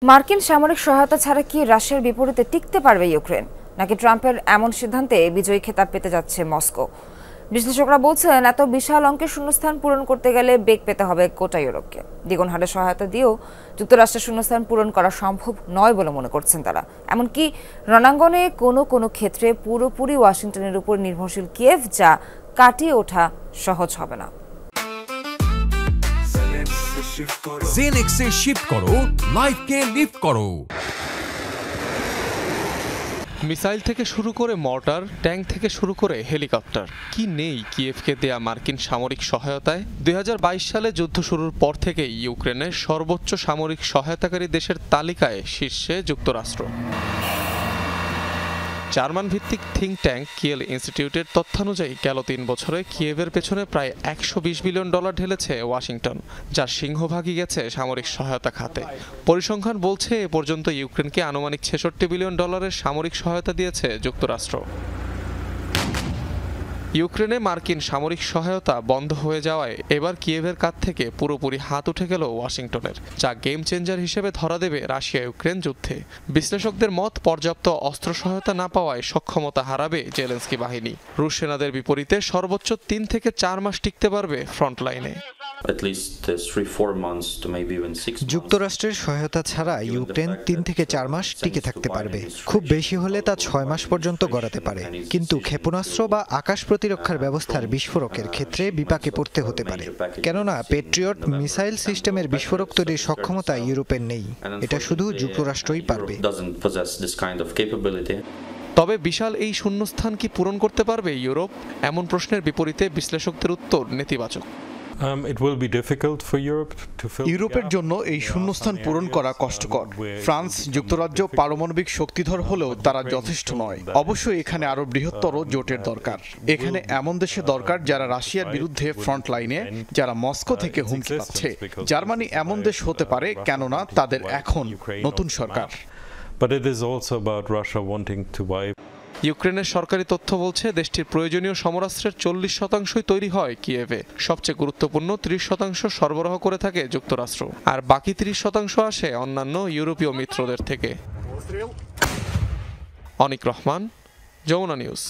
মার্কিন সামরিক সহায়তা ছাড়া কি রাশিয়ার বিপরীতে টিকতে পারবে ইউক্রেন, নাকি ট্রাম্পের এমন সিদ্ধান্তে বিজয়ী খেতাব পেতে যাচ্ছে মস্কো? বিশ্লেষকরা বলছেন, এত বিশাল অঙ্কের শূন্যস্থান পূরণ করতে গেলে বেগ পেতে হবে গোটা ইউরোপকে। দ্বিগুণ হারে সহায়তা দিয়েও যুক্তরাষ্ট্রের শূন্যস্থান পূরণ করা সম্ভব নয় বলে মনে করছেন তারা। এমনকি রণাঙ্গনে কোনো ক্ষেত্রে পুরোপুরি ওয়াশিংটনের উপর নির্ভরশীল কিয়েভ, যা কাটিয়ে ওঠা সহজ হবে না। জেনেক্সে শিফট করো, লাইফকে লিফট করো। মিসাইল থেকে শুরু করে মর্টার, ট্যাঙ্ক থেকে শুরু করে হেলিকপ্টার, কি নেই কিয়েভকে দেয়া মার্কিন সামরিক সহায়তায়? 2022 সালে যুদ্ধ শুরুর পর থেকেই ইউক্রেনের সর্বোচ্চ সামরিক সহায়তাকারী দেশের তালিকায় শীর্ষে যুক্তরাষ্ট্র। জার্মান ভিত্তিক থিঙ্ক ট্যাঙ্ক কিয়েল ইনস্টিটিউটের তথ্যানুযায়ী গেল 3 বছরে কিয়েভের পেছনে প্রায় $120 বিলিয়ন ঢেলেছে ওয়াশিংটন, যার সিংহভাগই গেছে সামরিক সহায়তা খাতে। পরিসংখ্যান বলছে এ পর্যন্ত ইউক্রেনকে আনুমানিক $66 বিলিয়ন সামরিক সহায়তা দিয়েছে যুক্তরাষ্ট্র। ইউক্রেনে মার্কিন সামরিক সহায়তা বন্ধ হয়ে যাওয়ায় এবার কিয়েভের কাছ থেকে পুরোপুরি হাত উঠে গেল ওয়াশিংটনের, যা গেম চেঞ্জার হিসেবে ধরা দেবে রাশিয়া ইউক্রেন যুদ্ধে। বিশ্লেষকদের মত, পর্যাপ্ত অস্ত্র সহায়তা না পাওয়ায় সক্ষমতা হারাবে জেলেনস্কি বাহিনী। রুশ সেনাদের বিপরীতে সর্বোচ্চ 3 থেকে 4 মাস টিকতে পারবে ফ্রন্ট লাইনে। যুক্তরাষ্ট্রের সহায়তা ছাড়া ইউক্রেন 3 থেকে 4 মাস টিকে থাকতে পারবে, খুব বেশি হলে তা 6 মাস পর্যন্ত গড়াতে পারে। কিন্তু ক্ষেপণাস্ত্র বা আকাশ প্রতিরক্ষার ব্যবস্থার বিস্ফোরকের ক্ষেত্রে বিপাকে পড়তে হতে পারে, কেননা পেট্রিয়ট মিসাইল সিস্টেমের বিস্ফোরক তৈরির সক্ষমতা ইউরোপের নেই। এটা শুধু যুক্তরাষ্ট্রই পারবে। তবে বিশাল এই শূন্যস্থান কি পূরণ করতে পারবে ইউরোপ? এমন প্রশ্নের বিপরীতে বিশ্লেষকদের উত্তর নেতিবাচক। ইউরোপের জন্য এই শূন্যস্থান পূরণ করা কষ্টকর। ফ্রান্স, যুক্তরাজ্য পারমাণবিক শক্তিধর হলেও তারা যথেষ্ট নয়। অবশ্যই এখানে আরো বৃহত্তর জোটের দরকার। এখানে এমন দেশে দরকার যারা রাশিয়ার বিরুদ্ধে ফ্রন্ট লাইনে, যারা মস্কো থেকে হুমকি পাচ্ছে। জার্মানি এমন দেশ হতে পারে, কেননা তাদের এখন নতুন সরকার। ইউক্রেনের সরকারি তথ্য বলছে, দেশটির প্রয়োজনীয় সমরাস্ত্রের 40% তৈরি হয় কিয়েভে। সবচেয়ে গুরুত্বপূর্ণ 30% সরবরাহ করে থাকে যুক্তরাষ্ট্র, আর বাকি 30% আসে অন্যান্য ইউরোপীয় মিত্রদের থেকে। অনিক রহমান, যমুনা নিউজ।